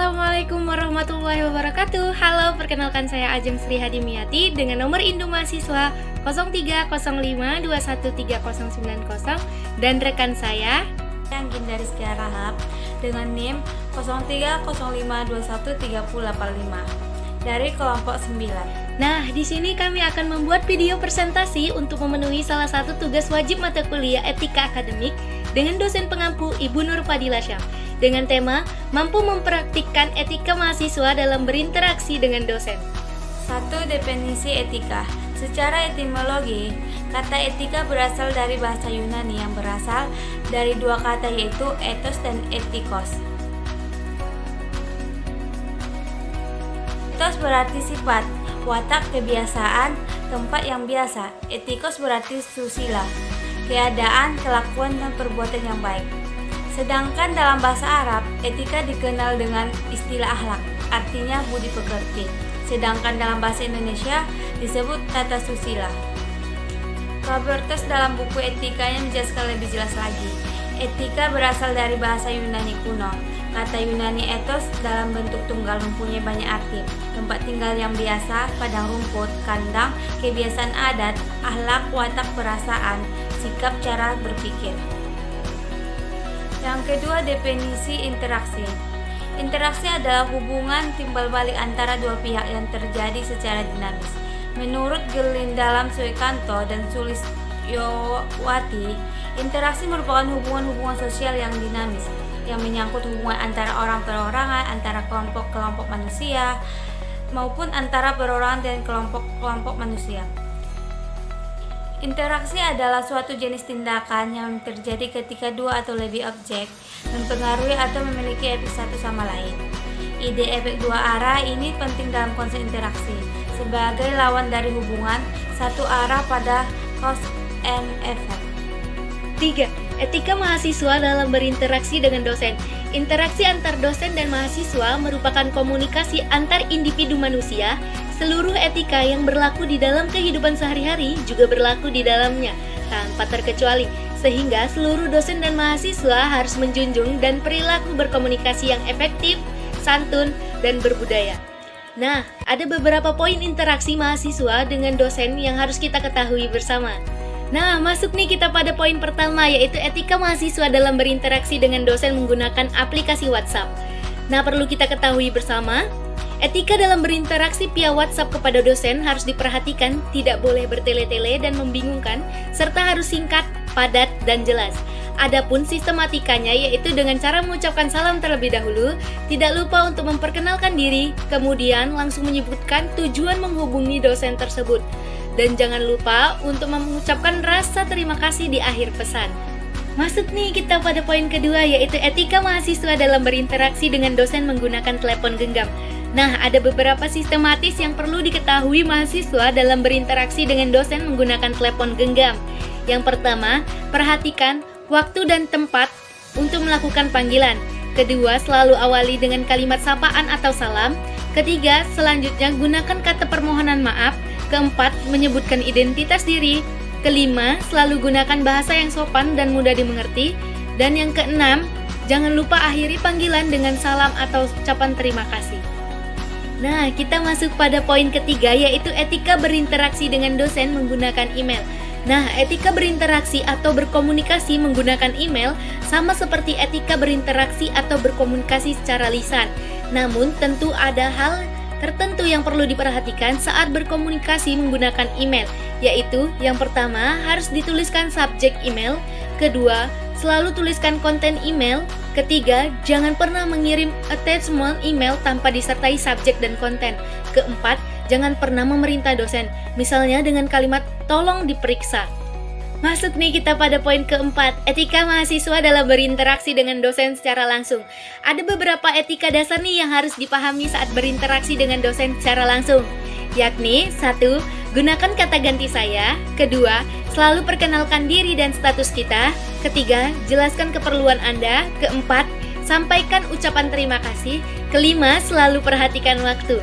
Assalamualaikum warahmatullahi wabarakatuh. Halo, perkenalkan saya Ajeng Sri Hadimiati dengan nomor induk mahasiswa 0305213090 dan rekan saya yang Gindari Rizkia Rahab dengan NIM 0305213085 dari kelompok 9. Nah, di sini kami akan membuat video presentasi untuk memenuhi salah satu tugas wajib mata kuliah etika akademik dengan dosen pengampu Ibu Nur Fadilah Syam dengan tema mampu mempraktikkan etika mahasiswa dalam berinteraksi dengan dosen. 1. Definisi etika. Secara etimologi, kata etika berasal dari bahasa Yunani yang berasal dari dua kata yaitu ethos dan etikos. Ethos berarti sifat, watak, kebiasaan, tempat yang biasa. Etikos berarti susila, keadaan, kelakuan, dan perbuatan yang baik. Sedangkan dalam bahasa Arab, etika dikenal dengan istilah akhlak, artinya budi pekerti. Sedangkan dalam bahasa Indonesia disebut tata susila. Robertus dalam buku etikanya menjelaskan lebih jelas lagi. Etika berasal dari bahasa Yunani kuno. Kata Yunani ethos dalam bentuk tunggal mempunyai banyak arti. Tempat tinggal yang biasa, padang rumput, kandang, kebiasaan adat, akhlak, watak, perasaan, sikap, cara berpikir. Yang kedua, definisi interaksi. Interaksi adalah hubungan timbal balik antara dua pihak yang terjadi secara dinamis. Menurut Gelindalam Suekanto dan Sulistyowati, interaksi merupakan hubungan-hubungan sosial yang dinamis, yang menyangkut hubungan antara orang perorangan, antara kelompok-kelompok manusia, maupun antara perorangan dan kelompok-kelompok manusia. Interaksi adalah suatu jenis tindakan yang terjadi ketika dua atau lebih objek mempengaruhi atau memiliki efek satu sama lain. Ide efek dua arah ini penting dalam konsep interaksi sebagai lawan dari hubungan satu arah pada cause and effect. 3. Etika mahasiswa dalam berinteraksi dengan dosen. Interaksi antar dosen dan mahasiswa merupakan komunikasi antar individu manusia. Seluruh etika yang berlaku di dalam kehidupan sehari-hari juga berlaku di dalamnya, tanpa terkecuali, sehingga seluruh dosen dan mahasiswa harus menjunjung dan perilaku berkomunikasi yang efektif, santun, dan berbudaya. Nah, ada beberapa poin interaksi mahasiswa dengan dosen yang harus kita ketahui bersama. Nah, masuk nih kita pada poin pertama, yaitu etika mahasiswa dalam berinteraksi dengan dosen menggunakan aplikasi WhatsApp. Nah, perlu kita ketahui bersama, etika dalam berinteraksi via WhatsApp kepada dosen harus diperhatikan, tidak boleh bertele-tele dan membingungkan, serta harus singkat, padat, dan jelas. Adapun sistematikanya yaitu dengan cara mengucapkan salam terlebih dahulu, tidak lupa untuk memperkenalkan diri, kemudian langsung menyebutkan tujuan menghubungi dosen tersebut. Dan jangan lupa untuk mengucapkan rasa terima kasih di akhir pesan. Masuk nih kita pada poin kedua, yaitu etika mahasiswa dalam berinteraksi dengan dosen menggunakan telepon genggam. Nah, ada beberapa sistematis yang perlu diketahui mahasiswa dalam berinteraksi dengan dosen menggunakan telepon genggam. Yang pertama, perhatikan waktu dan tempat untuk melakukan panggilan. Kedua, selalu awali dengan kalimat sapaan atau salam. Ketiga, selanjutnya gunakan kata permohonan maaf. Keempat, menyebutkan identitas diri. Kelima, selalu gunakan bahasa yang sopan dan mudah dimengerti. Dan yang keenam, jangan lupa akhiri panggilan dengan salam atau ucapan terima kasih. Nah, kita masuk pada poin ketiga, yaitu etika berinteraksi dengan dosen menggunakan email. Nah, etika berinteraksi atau berkomunikasi menggunakan email sama seperti etika berinteraksi atau berkomunikasi secara lisan. Namun, tentu ada hal tertentu yang perlu diperhatikan saat berkomunikasi menggunakan email, yaitu yang pertama harus dituliskan subjek email, kedua selalu tuliskan konten email, ketiga jangan pernah mengirim attachment email tanpa disertai subjek dan konten, keempat jangan pernah memerintah dosen, misalnya dengan kalimat tolong diperiksa. Masuk nih kita pada poin keempat, etika mahasiswa dalam berinteraksi dengan dosen secara langsung. Ada beberapa etika dasar nih yang harus dipahami saat berinteraksi dengan dosen secara langsung, yakni 1. Gunakan kata ganti saya. Kedua, selalu perkenalkan diri dan status kita. Ketiga, jelaskan keperluan Anda. Keempat, sampaikan ucapan terima kasih. Kelima, selalu perhatikan waktu.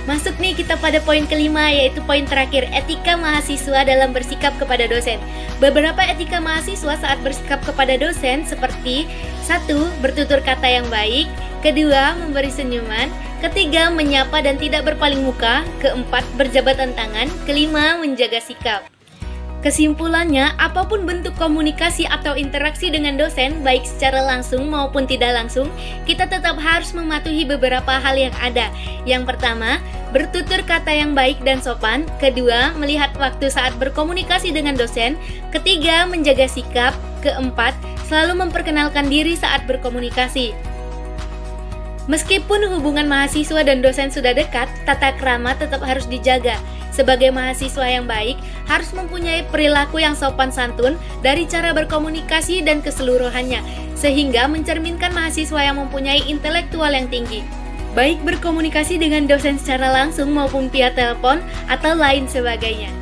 Masuk nih kita pada poin kelima, yaitu poin terakhir, etika mahasiswa dalam bersikap kepada dosen. Beberapa etika mahasiswa saat bersikap kepada dosen seperti 1. Bertutur kata yang baik. Kedua, memberi senyuman. Ketiga, menyapa dan tidak berpaling muka. Keempat, berjabatan tangan. Kelima, menjaga sikap. Kesimpulannya, apapun bentuk komunikasi atau interaksi dengan dosen, baik secara langsung maupun tidak langsung, kita tetap harus mematuhi beberapa hal yang ada. Yang pertama, bertutur kata yang baik dan sopan. Kedua, melihat waktu saat berkomunikasi dengan dosen. Ketiga, menjaga sikap. Keempat, selalu memperkenalkan diri saat berkomunikasi. Meskipun hubungan mahasiswa dan dosen sudah dekat, tata krama tetap harus dijaga. Sebagai mahasiswa yang baik, harus mempunyai perilaku yang sopan santun dari cara berkomunikasi dan keseluruhannya, sehingga mencerminkan mahasiswa yang mempunyai intelektual yang tinggi. Baik berkomunikasi dengan dosen secara langsung maupun via telepon atau lain sebagainya.